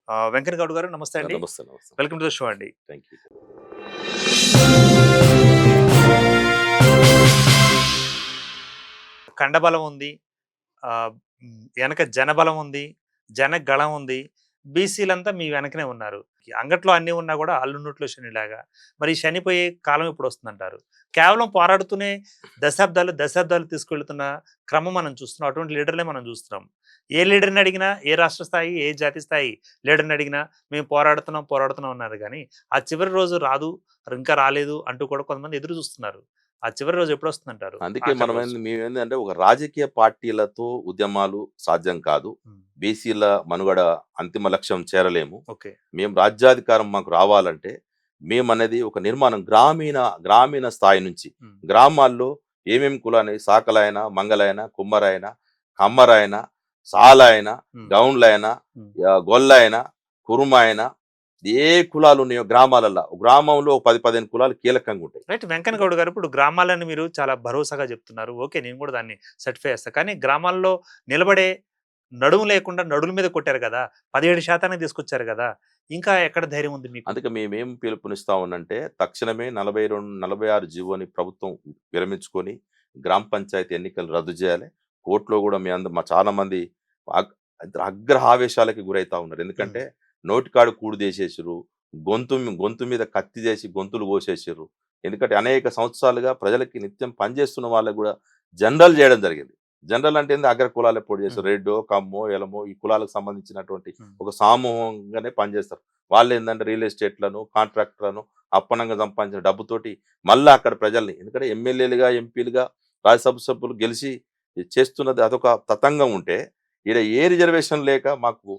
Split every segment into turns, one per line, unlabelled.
వెంకన్న గౌడ్ గారు నమస్తే అండి.
నమస్తే. నమస్తే.
వెల్కమ్ టు ద షో అండి.
Thank you.
కండబలం ఉంది. వెనక జనబలం ఉంది. జనగళం ఉంది. బీసీలంతా మీ వెనకనే ఉన్నారు. అంగట్లో అన్నీ ఉన్నా కూడా అల్లున్నట్లో శనిలాగా. మరి ఈ శనిపోయే కాలం ఇప్పుడు వస్తుందంటారు. కేవలం పోరాడుతూనే దశాబ్దాలు, దశాబ్దాలు తీసుకెళ్తున్న క్రమం మనం చూస్తున్నాం. అటువంటి లీడర్లే మనం చూస్తున్నాం. ఏ లీడర్‌ని అడిగినా, ఏ రాష్ట్ర స్థాయి, ఏ జాతి స్థాయి లీడర్‌ని అడిగినా మేము పోరాడుతున్నాం, పోరాడుతున్నాం అన్నారు గానీ, ఆ చివరి రోజు రాదు, ఇంకా రాలేదు అంటూ కూడా కొంతమంది ఎదురు చూస్తున్నారు. ఆ చివరి రోజు ఎప్పుడొస్తుందంటారు?
అందుకే
ఆఖరి రోజు.
మేమేందంటే ఒక రాజకీయ పార్టీలతో ఉద్యమాలు సాధ్యం కాదు.
హ్మ్.
బీసీల మనుగడ అంతిమ లక్ష్యం చేరలేము.
ఓకే.
మేము రాజ్యాధికారం మాకు రావాలంటే మేమనేది ఒక నిర్మాణం గ్రామీణ స్థాయి నుంచి
హ్మ్.
గ్రామాల్లో ఏమేమి కులాన్ని సాకలైన, మంగళైన, కుమ్మరైన, కమ్మరైన, సాలైన,
హ్మ్.
గౌండ్లైన,
హ్మ్.
గొల్లైన, కురుమాయన ఏ కులాలు ఉన్నాయో గ్రామాలలో గ్రామంలో 10-15 కులాలు కీలకంగా ఉంటాయి.
రైట్. వెంకన్న గౌడ్ గారు ఇప్పుడు గ్రామాలని మీరు చాలా భరోసాగా చెప్తున్నారు. ఓకే. నేను కూడా దాన్ని సర్టిఫై చేస్తా. కానీ గ్రామాల్లో నిలబడే నడుము లేకుండా నడుముల మీద కొట్టారు కదా! 17% తీసుకొచ్చారు కదా! ఇంకా ఎక్కడ ధైర్యం ఉంది మీకు?
అందుకే మేమేం పిలుపునిస్తా ఉన్నంటే తక్షణమే 46 జీవోని ప్రభుత్వం విరమించుకొని గ్రామ పంచాయతీ ఎన్నికలు రద్దు చేయాలి. కోర్టులో కూడా మా చాలా మంది అగ్- ఆవేశాలకి గురైతా ఉన్నారు. ఎందుకంటే నోటికాడు కూడు చేసేసారు, గొంతు మీద కత్తి చేసి గొంతులు కోసేసారు. ఎందుకంటే అనేక సంవత్సరాలుగా ప్రజలకి నిత్యం పనిచేస్తున్న వాళ్ళకి కూడా జనరల్ చేయడం జరిగింది. జనరల్ అంటే ఏంది? అగ్ర కులాలు ఎప్పుడు చేస్తారు, రెడ్డో, కమ్మో, ఎలమో ఈ కులాలకు సంబంధించినటువంటి ఒక సమూహంగానే పనిచేస్తారు. వాళ్ళు ఏంటంటే రియల్ ఎస్టేట్లను, కాంట్రాక్టర్లను అప్పనంగా సంపాదించిన డబ్బుతోటి మళ్ళీ అక్కడ ప్రజల్ని, ఎందుకంటే ఎమ్మెల్యేలుగా, ఎంపీలుగా, రాజ్యసభ సభ్యులు గెలిచి చేస్తున్నది అదొక తతంగం ఉంటే, ఈడ ఏ రిజర్వేషన్ లేక మాకు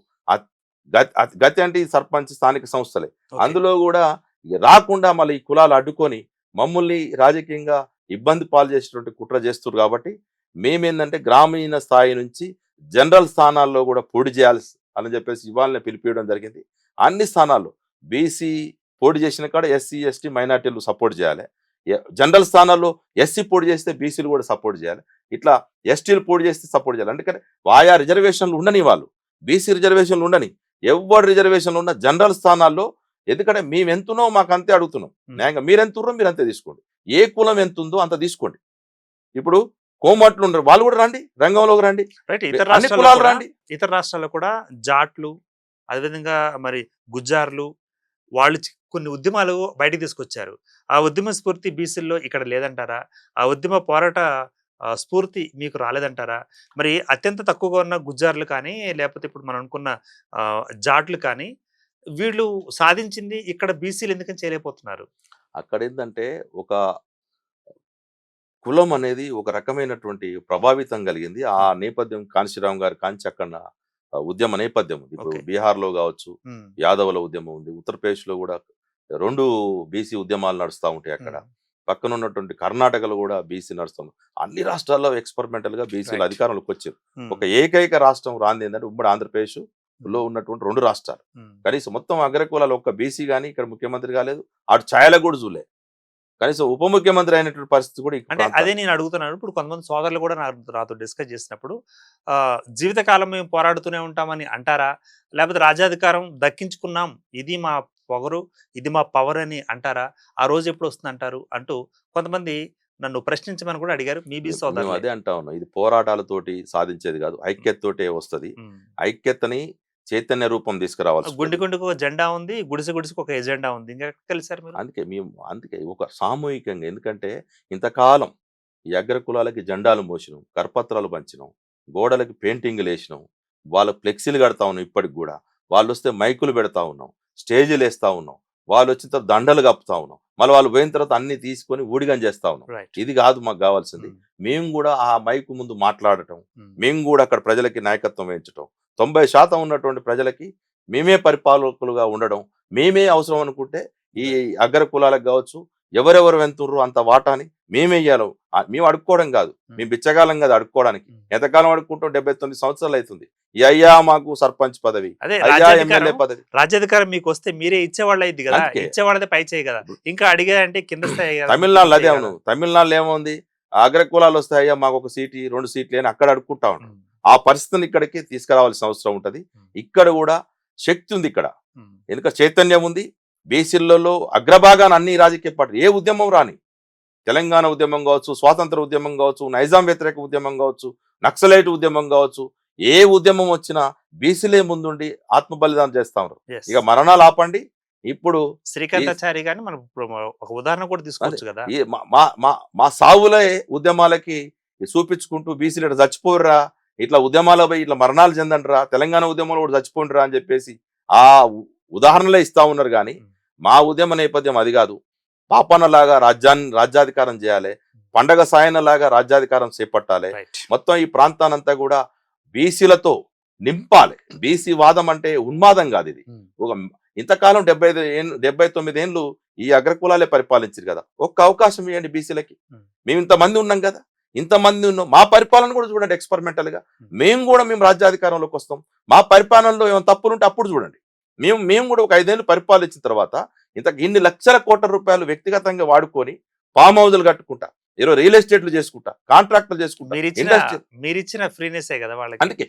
గతి అంటే ఈ సర్పంచ్ స్థానిక సంస్థలే.
ఓకే.
అందులో కూడా రాకుండా మళ్ళీ ఈ కులాలు అడ్డుకొని మమ్మల్ని రాజకీయంగా ఇబ్బంది పాలు చేసేటువంటి కుట్ర చేస్తున్నారు. కాబట్టి మేమేందంటే గ్రామీణ స్థాయి నుంచి జనరల్ స్థానాల్లో కూడా పోటీ చేయాలి అని చెప్పేసి ఇవాళనే పిలిపియడం జరిగింది. అన్ని స్థానాల్లో బీసీ పోటీ చేసిన కాడ ఎస్సీ, ఎస్టీ, మైనార్టీలు సపోర్ట్ చేయాలి. జనరల్ స్థానాల్లో ఎస్సీ పోటీ చేస్తే బీసీలు కూడా సపోర్ట్ చేయాలి. ఇట్లా ఎస్టీలు పోటీ చేస్తే సపోర్ట్ చేయాలి. అందుకని ఆయా రిజర్వేషన్లు ఉండని, వాళ్ళు బీసీ రిజర్వేషన్లు ఉండని, ఎవరు రిజర్వేషన్లు ఉన్న జనరల్ స్థానాల్లో, ఎందుకంటే మేము ఎంతునో మాకు అంతే అడుగుతున్నాం. న్యాయంగా మీరు ఎంత ఉన్నారో మీరు అంతే తీసుకోండి. ఏ కులం ఎంత ఉందో అంత తీసుకోండి. ఇప్పుడు కోమట్లు ఉండరు, వాళ్ళు కూడా రండి, రంగంలోకి రండి,
రైట్.
అన్ని కులాలు రండి.
ఇతర రాష్ట్రాల్లో కూడా జాట్లు, అదేవిధంగా మరి గుజ్జార్లు వాళ్ళు కొన్ని ఉద్యమాలు బయటికి తీసుకొచ్చారు. ఆ ఉద్యమ స్ఫూర్తి బీసీల్లో ఇక్కడ లేదంటారా? ఆ ఉద్యమ పోరాట స్ఫూర్తి మీకు రాలేదంటారా? మరి అత్యంత తక్కువగా ఉన్న గుజ్జార్లు కానీ, లేకపోతే ఇప్పుడు మనం అనుకున్న జాట్లు కానీ, వీళ్ళు సాధించింది ఇక్కడ బీసీలు ఎందుకని చేయలేకపోతున్నారు?
అక్కడ ఏంటంటే ఒక కులం అనేది ఒక రకమైనటువంటి ప్రభావితం కలిగింది. ఆ నేపథ్యం కాంశీరామ్ గారి కాంచక్కన్న ఉద్యమ నేపథ్యం ఉంది. ఇప్పుడు
ఓకే.
బీహార్‌లో కావచ్చు,
హ్మ్.
యాదవుల ఉద్యమం ఉంది. ఉత్తరప్రదేశ్‌లో కూడా 2 బీసీ ఉద్యమాలు నడుస్తా ఉంటాయి అక్కడ.
హ్మ్.
పక్కన ఉన్నటువంటి కర్ణాటకలో కూడా బీసీ నడుస్తుంది. అన్ని రాష్ట్రాల్లో ఎక్స్పెరిమెంటల్‌గా బీసీలు
రైట్.
అధికారంలోకి వచ్చారు.
హ్మ్.
ఒక ఏకైక రాష్ట్రం రాంది ఏంటంటే ఉమ్మడి ఆంధ్రప్రదేశ్‌లో ఉన్నటువంటి 2 రాష్ట్రాలు.
హ్మ్.
కనీసం మొత్తం అగ్రకులాలు ఒక్క బీసీ గాని ఇక్కడ ముఖ్యమంత్రి కాలేదు. అటు ఛాయలో కూడా చూడలే. కనీసం ఉప ముఖ్యమంత్రి అయినటువంటి పరిస్థితి కూడా ఈ
అంటే అదే
ప్రాంతాల్లో.
నేను అడుగుతున్నాను. ఇప్పుడు కొంతమంది సోదరులు కూడా నాతో డిస్కస్ చేసినప్పుడు జీవితకాలం మేము పోరాడుతూనే ఉంటామని అంటారా? లేకపోతే రాజ్యాధికారం దక్కించుకున్నాం. ఇది మా పొగరు, ఇది మా పవర్ అని అంటారా? ఆ రోజు ఎప్పుడొస్తుందంటారు? అంటూ కొంతమంది నన్ను ప్రశ్నించమని కూడా అడిగారు. మీ బీసీ
మేము
సోదరులే.
అదే అంటా ఉన్నాం. ఇది పోరాటాలతోటి సాధించేది కాదు. ఐక్యతతోటే వస్తది.
హ్మ్.
ఐక్యతని చైతన్య రూపం తీసుకురావాల్సి
గుండె
ఉంటది.
గుండెకు ఒక జెండా ఉంది. గుడిసె గుడిసెకు ఒక ఎజెండా ఉంది. ఇంకెక్కడ కలిసారు మీరు?
అందుకే ఒక సామూహికంగా, ఎందుకంటే ఇంతకాలం ఈ అగ్ర కులాలకి జెండాలు మోసినాం, కరపత్రాలు పంచినాం, గోడలకి పెయింటింగ్‌లు ఏసినాం, వాళ్ళ ఫ్లెక్సీలు కడతా ఉన్నాం ఇప్పటికి గూడా. వాళ్ళొస్తే మైకులు పెడతా ఉన్నాం, స్టేజులేస్తా ఉన్నాం. వాళ్ళొచ్చిన తర్వాత దండలు కప్పుతా ఉన్నాం. మళ్ళీ వాళ్ళు పోయిన తర్వాత అన్నీ తీసుకొని ఊడిగం చేస్తా ఉన్నాం.
రైట్.
ఇది కాదు మాకు కావాల్సింది.
హ్మ్.
మేము కూడా ఆ మైకు ముందు మాట్లాడటం,
హ్మ్.
మేము కూడా అక్కడ ప్రజలకి నాయకత్వం వహించటం, 90% ఉన్నటువంటి ప్రజలకి మేమే పరిపాలకులుగా ఉండడం, మేమే అవసరం అనుకుంటే ఈ
రైట్.
అగ్ర కులాలకు కావచ్చు, ఎవరెవరు వెళ్తుర్రు అంత వాటాని మేమెయ్యాలి. మేము అడుక్కోవడం కాదు, మేము బిచ్చగాలం కాదు అడుక్కోవడానికి.
హ్మ్.
ఎంతకాలం అడుక్కుంటాం? 79 సంవత్సరాలు అవుతుంది. ఈ అయ్యా మాకు సర్పంచ్ పదవి,
అదే
అయ్యా ఎమ్మెల్యే పదవి.
రాజ్యాధికారం మీకొస్తే మీరే ఇచ్చేవాళ్ళు అయింది కదా!
అందుకే
ఇచ్చేవాళ్ళదే పై చేయి కదా!
ఇప్పుడు
ఇంకా అడిగారంటే కింద స్థాయి కదా! కింద
తమిళనాడులో అదే
చేయి
అవును.
కదా!
తమిళనాడులో ఏముంది? అగ్ర కులాలు వస్తే అయ్యా మాకు ఒక సీటు, 2 సీట్లు అని అక్కడ అడుక్కుంటా ఉంటారు.
హ్మ్.
ఆ పరిస్థితిని ఇక్కడికి తీసుకురావాల్సిన అవసరం ఉంటది.
హ్మ్.
ఇక్కడ కూడా శక్తి ఉంది ఇక్కడ.
ఉమ్,
ఎందుకంటే చైతన్యం ఉంది. బీసీలలో అగ్రభాగాన అన్ని రాజకీయ పార్టీలు ఏ ఉద్యమం రాని, తెలంగాణ ఉద్యమం కావచ్చు, స్వాతంత్ర ఉద్యమం కావచ్చు, నైజాం వ్యతిరేక ఉద్యమం కావచ్చు, నక్సలైట్ ఉద్యమం కావచ్చు, ఏ ఉద్యమం వచ్చినా బీసీలే ముందుండి ఆత్మ బలిదానం చేస్తా ఉన్నారు.
yes.
ఇక మరణాలు ఆపండి. ఇప్పుడు
శ్రీకాంతాచారి గాని మనం ఇప్పుడు ఒక ఉదాహరణ కూడా తీసుకోవచ్చు కదా.
ఈ మా సావులే ఉద్యమాలకి చూపించుకుంటూ బీసీలు ఇట్లా చచ్చిపోర్రా, ఇట్లా ఉద్యమాలు పోయి ఇట్లా మరణాలు చెందండిరా, తెలంగాణ ఉద్యమంలో కూడా చచ్చిపోండిరా అని చెప్పేసి ఆ ఉదాహరణలే ఇస్తా ఉన్నారు. కానీ మా ఉద్యమ నేపథ్యం అది కాదు. పాపన్నలాగా రాజ్యాధికారం చేయాలి, పండగ సాయనలాగా రాజ్యాధికారం చేపట్టాలి,
రైట్.
మొత్తం ఈ ప్రాంతానంతా కూడా బీసీలతో నింపాలి. బీసీ వాదం అంటే ఉన్మాదం కాదు. ఇది ఒక ఇంతకాలం 79 ఏళ్ళు ఈ అగ్రకులాలే పరిపాలించారు కదా. ఒక్క అవకాశం ఇవ్వండి బీసీలకి. మేము ఇంతమంది ఉన్నాం కదా, ఇంతమంది ఉన్నాం. మా పరిపాలన కూడా చూడండి ఎక్స్పెరిమెంటల్ గా. మేము రాజ్యాధికారంలోకి వస్తాం. మా పరిపాలనలో ఏమైనా తప్పులుంటే అప్పుడు చూడండి. మేము కూడా ఒక 5 ఏళ్ళు పరిపాలించిన తర్వాత ఇన్ని లక్షల కోట్ల రూపాయలు వ్యక్తిగతంగా వాడుకొని ఫామ్ హౌజులు కట్టుకుంటా, ఏదో రియల్ ఎస్టేట్లు చేసుకుంటా, కాంట్రాక్టులు చేసుకుంటా, ఇండస్ట్రీ.
మీరిచ్చిన ఫ్రీనెస్ కదా వాళ్ళకి.
అందుకే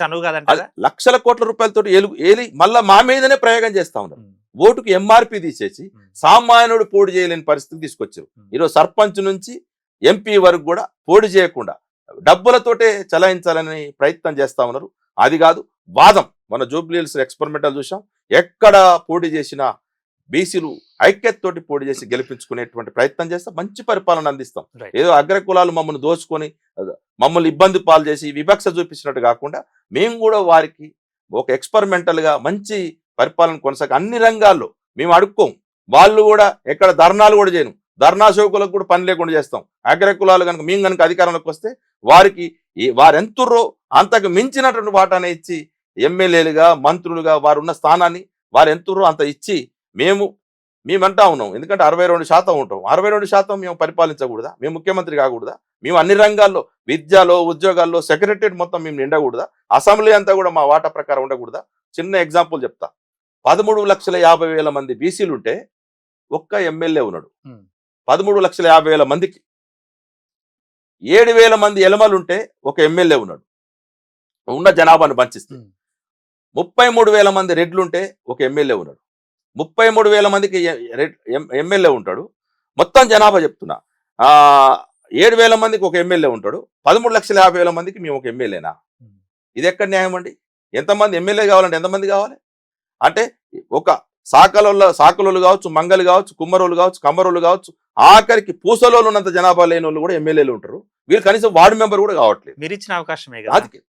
చనువు కాదంటారా?
లక్షల కోట్ల రూపాయలతో ఏలి మళ్ళా మా మీదనే ప్రయోగం చేస్తా ఉన్నారు. ఓటుకు ఎంఆర్పి తీసేసి సామాన్యుడు పోటీ చేయలేని పరిస్థితి తీసుకొచ్చారు. ఈరోజు సర్పంచ్ నుంచి ఎంపీ వరకు కూడా పోటీ చేయకుండా డబ్బులతోటే చలాయించాలని ప్రయత్నం చేస్తా ఉన్నారు. అది కాదు వాదం. మన జూబ్లీహిల్స్ ఎక్స్పెరిమెంటల్ చూసాం. ఎక్కడ పోటీ చేసినా బీసీలు ఐక్యతతోటి పోటీ చేసి గెలిపించుకునేటువంటి ప్రయత్నం చేస్తే మంచి పరిపాలన అందిస్తాం. ఏదో అగ్రకులాలు మమ్మల్ని దోచుకొని మమ్మల్ని ఇబ్బంది పాలు చేసి వివక్ష చూపించినట్టు కాకుండా మేము కూడా వారికి ఒక ఎక్స్పెరిమెంటల్ గా మంచి పరిపాలన కొనసాగి అన్ని రంగాల్లో మేము అడుక్కోం. వాళ్ళు కూడా ఎక్కడ ధర్నాలు కూడా చేయను. ధర్నా శోకులకు కూడా పని లేకుండా చేస్తాం. అగ్రకులాలు కనుక మేము కనుక అధికారంలోకి వస్తే వారికి వారెంతుర్రో అంతకు మించినటువంటి వాటానే ఇచ్చి ఎమ్మెల్యేలుగా మంత్రులుగా వారు ఉన్న స్థానాన్ని వారు ఎంతుర్రో అంత ఇచ్చి మేమంటా ఉన్నాం. ఎందుకంటే 62% ఉంటాం. 62% మేము పరిపాలించకూడదా? మేము ముఖ్యమంత్రి కాకూడదా? మేము అన్ని రంగాల్లో విద్యలో, ఉద్యోగాల్లో, సెక్రటరియట్ మొత్తం మేము నిండకూడదా? అసెంబ్లీ అంతా కూడా మా వాటా ప్రకారం ఉండకూడదా? చిన్న ఎగ్జాంపుల్ చెప్తా. 13,50,000 మంది బీసీలు ఉంటే ఒక్క ఎమ్మెల్యే ఉన్నాడు. 13,50,000 మందికి 7,000 మంది ఎలమలు ఉంటే ఒక ఎమ్మెల్యే ఉన్నాడు. ఉన్న జనాభాను పంచిస్తే 33,000 మంది రెడ్లుంటే ఒక ఎమ్మెల్యే ఉన్నాడు. 33,000 మందికి ఎమ్మెల్యే ఉంటాడు. మొత్తం జనాభా చెప్తున్నా 7,000 మందికి ఒక ఎమ్మెల్యే ఉంటాడు. 13,50,000 మందికి మేము ఒక ఎమ్మెల్యేనా? ఇది ఎక్కడ న్యాయం అండి? ఎంతమంది ఎమ్మెల్యే కావాలంటే ఎంతమంది కావాలి? అంటే ఒక సాకలోళ్ళు కావచ్చు, మంగలు కావచ్చు, కుమ్మరోళ్ళు కావచ్చు, కమ్మరోళ్ళు కావచ్చు, ఆఖరికి పూసలోళ్ళు ఉన్నంత జనాభా లేని వాళ్ళు కూడా ఎమ్మెల్యేలు ఉంటారు. వీళ్ళు కనీసం వార్డు మెంబర్ కూడా కావట్లేదు.
మీరు ఇచ్చిన అవకాశమే కదా.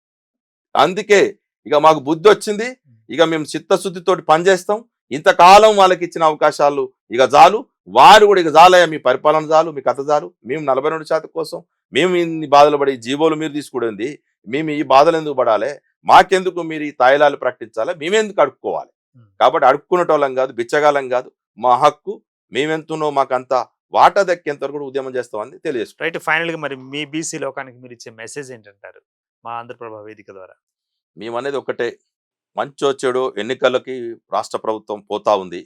అందుకే ఇక మాకు బుద్ధి వచ్చింది. ఇక మేము చిత్తశుద్ధితోటి పనిచేస్తాం. ఇంతకాలం వాళ్ళకి ఇచ్చిన అవకాశాలు ఇక చాలు. వారు కూడా ఇక చాలయ్యా, మీ పరిపాలన చాలు, మీ కథ చాలు. మేము 42% కోసం మేము ఇన్ని బాధలు పడి జీవోలు మీరు తీసుకునేది, మేము ఈ బాధలు ఎందుకు పడాలి? మాకెందుకు మీరు ఈ తాయిలాలు ప్రకటించాలి? మేమెందుకు అడుక్కోవాలి? కాబట్టి అడుక్కునేటోళ్ళం కాదు, బిచ్చగాలం కాదు. మా హక్కు. మేమెంతున్నో మాకంతా వాటా దక్కేంత కూడా ఉద్యమం చేస్తామని తెలియజేస్తాం.
రైట్. ఫైనల్ గా మరి మీ బీసీ లోకానికి మీరు ఇచ్చే మెసేజ్ ఏంటంటారు మా ఆంధ్రప్రభ వేదిక ద్వారా?
మేము అనేది ఒకటే, మంచో చెడో ఎన్నికలకి రాష్ట్ర ప్రభుత్వం పోతా ఉంది.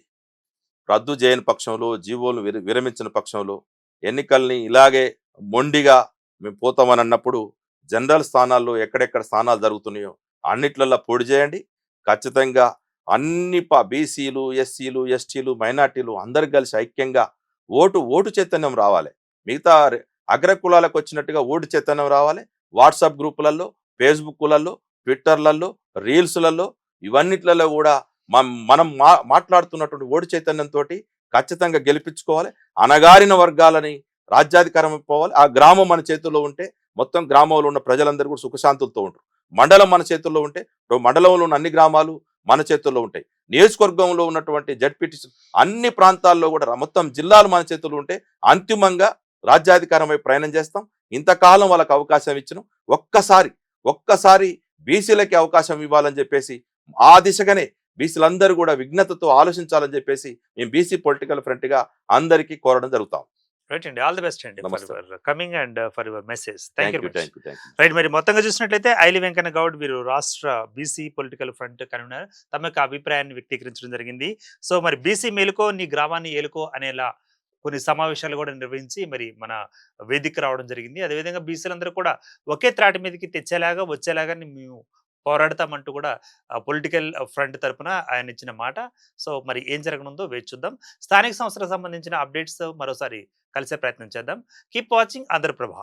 రద్దు చేయని పక్షంలో, జీవోలు విరమించిన పక్షంలో ఎన్నికల్ని ఇలాగే మొండిగా మేము పోతామని అన్నప్పుడు జనరల్ స్థానాల్లో ఎక్కడెక్కడ స్థానాలు జరుగుతున్నాయో అన్నిట్లలో పొడి చేయండి. ఖచ్చితంగా అన్ని బీసీలు, ఎస్సీలు, ఎస్టీలు, మైనార్టీలు అందరు కలిసి ఐక్యంగా ఓటు చైతన్యం రావాలి. మిగతా అగ్రకులాలకు వచ్చినట్టుగా ఓటు చైతన్యం రావాలి. వాట్సాప్ గ్రూపులలో, ఫేస్బుక్లలో, ట్విట్టర్లలో, రీల్స్లలో, ఇవన్నిట్లలో కూడా మనం మాట్లాడుతున్నటువంటి ఓటు చైతన్యంతో ఖచ్చితంగా గెలిపించుకోవాలి. అణగారిన వర్గాలని రాజ్యాధికారం పోవాలి. ఆ గ్రామం మన చేతుల్లో ఉంటే మొత్తం గ్రామంలో ఉన్న ప్రజలందరూ కూడా సుఖశాంతులతో ఉంటారు. మండలం మన చేతుల్లో ఉంటే మండలంలో ఉన్న అన్ని గ్రామాలు మన చేతుల్లో ఉంటాయి. నియోజకవర్గంలో ఉన్నటువంటి జడ్పీటీసీ అన్ని ప్రాంతాల్లో కూడా మొత్తం జిల్లాలు మన చేతుల్లో ఉంటే అంతిమంగా రాజ్యాధికారమై ప్రయాణం చేస్తాం. ఇంతకాలం వాళ్ళకి అవకాశం ఇచ్చినాం. ఒక్కసారి బీసీలకి అవకాశం ఇవ్వాలని చెప్పేసి ఆ దిశగానే బీసీలందరూ కూడా విఘ్నతతో ఆలోచించాలని చెప్పేసి మేము బీసీ పొలిటికల్ ఫ్రంట్ గా అందరికీ కోరడం జరుగుతాం.
రైట్ అండి. ఆల్ ది బెస్ట్ అండి for coming and for your message. Thank you.
Right.
మరి మొత్తంగా చూసినట్లయితే ఐలి వెంకన్న గౌడ్ వీరు రాష్ట్ర బీసీ పొలిటికల్ ఫ్రంట్ కన్వీనర్ తమ యొక్క అభిప్రాయాన్ని వ్యక్తీకరించడం జరిగింది. సో మరి బీసీ మేలుకో నీ గ్రామాన్ని ఏలుకో అనేలా కొన్ని సమావేశాలు కూడా నిర్వహించి మరి మన వేదిక రావడం జరిగింది. అదేవిధంగా బీసీలందరూ కూడా ఒకే త్రాటి మీదకి తెచ్చేలాగా వచ్చేలాగా మేము పోరాడతామంటూ కూడా పొలిటికల్ ఫ్రంట్ తరపున ఆయన ఇచ్చిన మాట. సో మరి ఏం జరగనుందో వేచి చూద్దాం. స్థానిక సంస్థలకు సంబంధించిన అప్డేట్స్ మరోసారి కలిసే ప్రయత్నం చేద్దాం. Keep watching Andhraprabha.